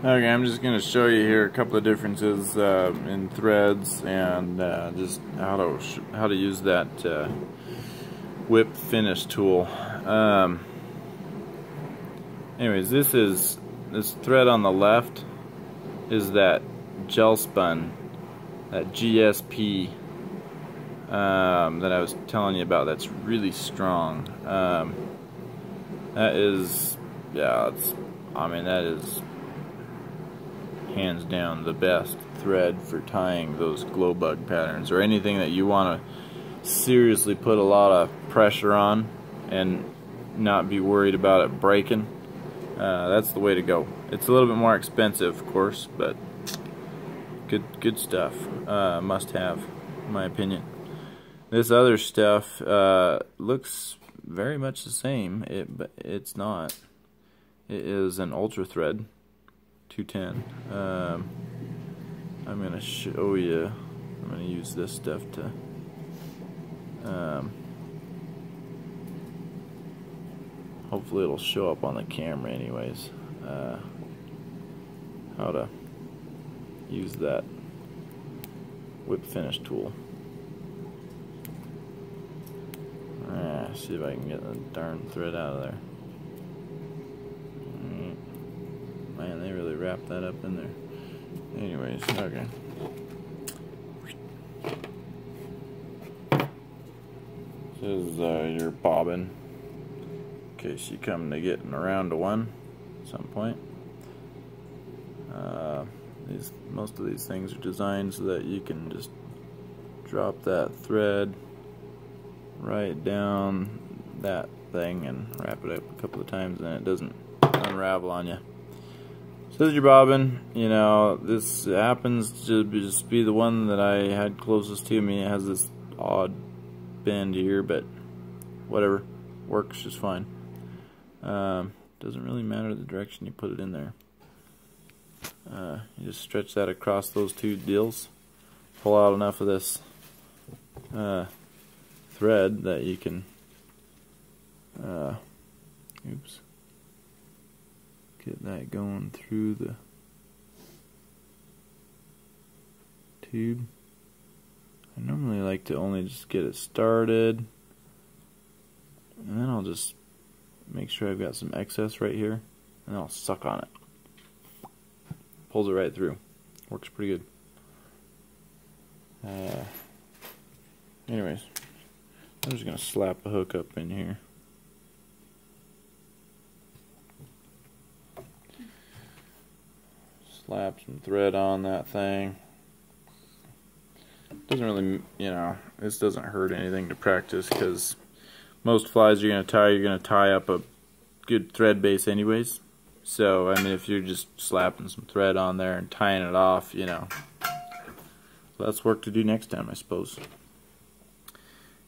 Okay, I'm just going to show you here a couple of differences in threads and just how to use that whip finish tool. Anyways, this thread on the left is that gel spun, that GSP that I was telling you about. That's really strong. That is, yeah, that is hands down the best thread for tying those glow bug patterns or anything that you want to seriously put a lot of pressure on and not be worried about it breaking. That's the way to go. It's a little bit more expensive, of course, but good stuff. Must have, in my opinion. This other stuff looks very much the same, but it's not. It is an ultra thread. 210. I'm going to show you. I'm going to use this stuff to hopefully it'll show up on the camera anyways, how to use that whip finish tool. See if I can get the darn thread out of there. Man, they really wrapped that up in there. Anyways, okay. This is your bobbin, in case you come to getting around to one at some point. Most of these things are designed so that you can just drop that thread right down that thing and wrap it up a couple of times, and it doesn't unravel on you. So this is your bobbin. You know, this happens to just be the one that I had closest to me. It has this odd bend here, but whatever, works just fine. Doesn't really matter the direction you put it in there. You just stretch that across those two deals, pull out enough of this thread that you can get that going through the tube. I normally like to only just get it started, and then I'll just make sure I've got some excess right here, and I'll suck on it. Pulls it right through. Works pretty good. Anyways, I'm just going to slap a hook up in here. Slap some thread on that thing. Doesn't really, you know, this doesn't hurt anything to practice, because most flies you're going to tie up a good thread base anyways. So, I mean, if you're just slapping some thread on there and tying it off, you know, that's work to do next time, I suppose.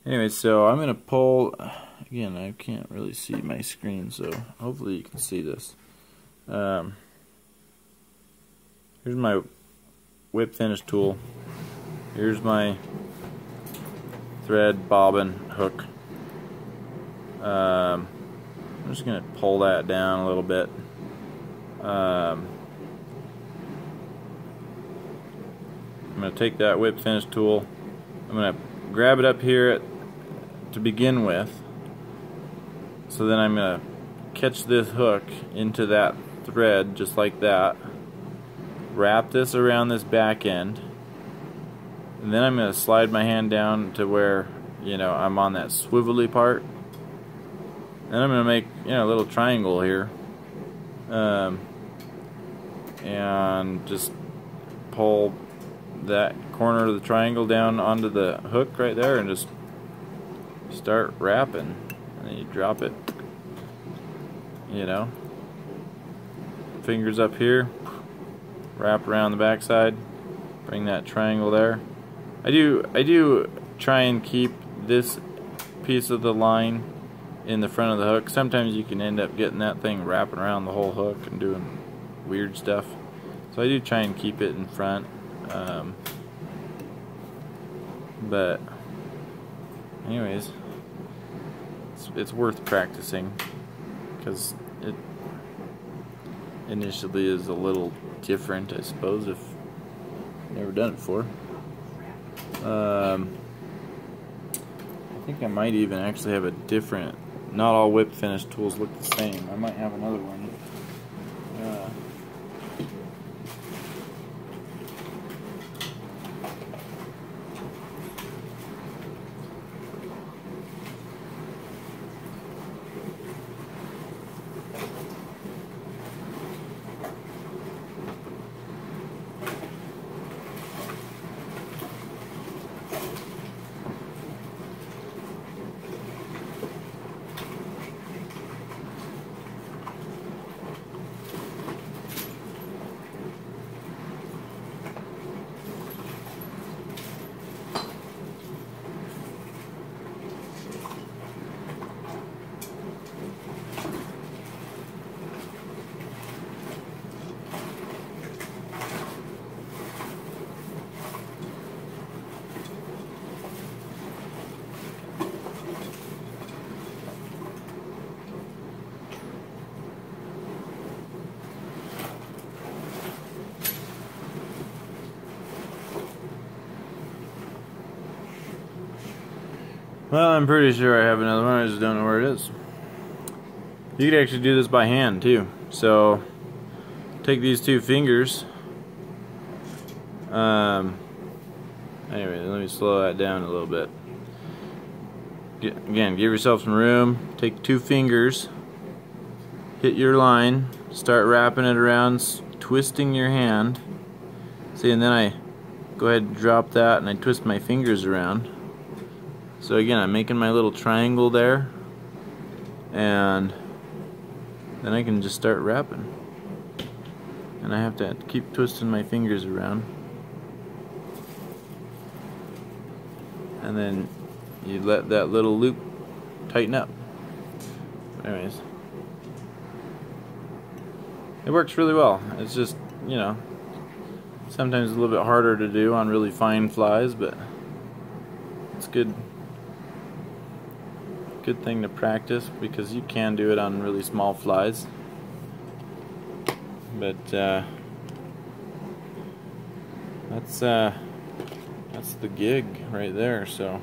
Anyway, so I'm going to pull, again, I can't really see my screen, so hopefully you can see this. Here's my whip finish tool. Here's my thread, bobbin, hook. I'm just going to pull that down a little bit. I'm going to take that whip finish tool. I'm going to grab it up here to begin with. So then I'm going to catch this hook into that thread just like that. Wrap this around this back end. And then I'm going to slide my hand down to where, you know, I'm on that swivelly part. Then I'm going to make, you know, a little triangle here. And just pull that corner of the triangle down onto the hook right there and just start wrapping. And then you drop it, you know, fingers up here, wrap around the backside, bring that triangle there. I do try and keep this piece of the line in the front of the hook. Sometimes you can end up getting that thing wrapping around the whole hook and doing weird stuff. So I do try and keep it in front. But anyways, it's worth practicing, because initially is a little different, I suppose, if you've never done it before. I think I might even actually have a different, not all whip finish tools look the same. I might have another one. Well, I'm pretty sure I have another one, I just don't know where it is. You could actually do this by hand too. So, take these two fingers. Anyway, let me slow that down a little bit. Again, give yourself some room. Take two fingers, hit your line, start wrapping it around, twisting your hand. See, and then I go ahead and drop that and I twist my fingers around. So again, I'm making my little triangle there, and then I can just start wrapping. And I have to keep twisting my fingers around. And then you let that little loop tighten up. Anyways, it works really well. It's just, you know, sometimes a little bit harder to do on really fine flies, but it's good. Good thing to practice, because you can do it on really small flies, but that's the gig right there. So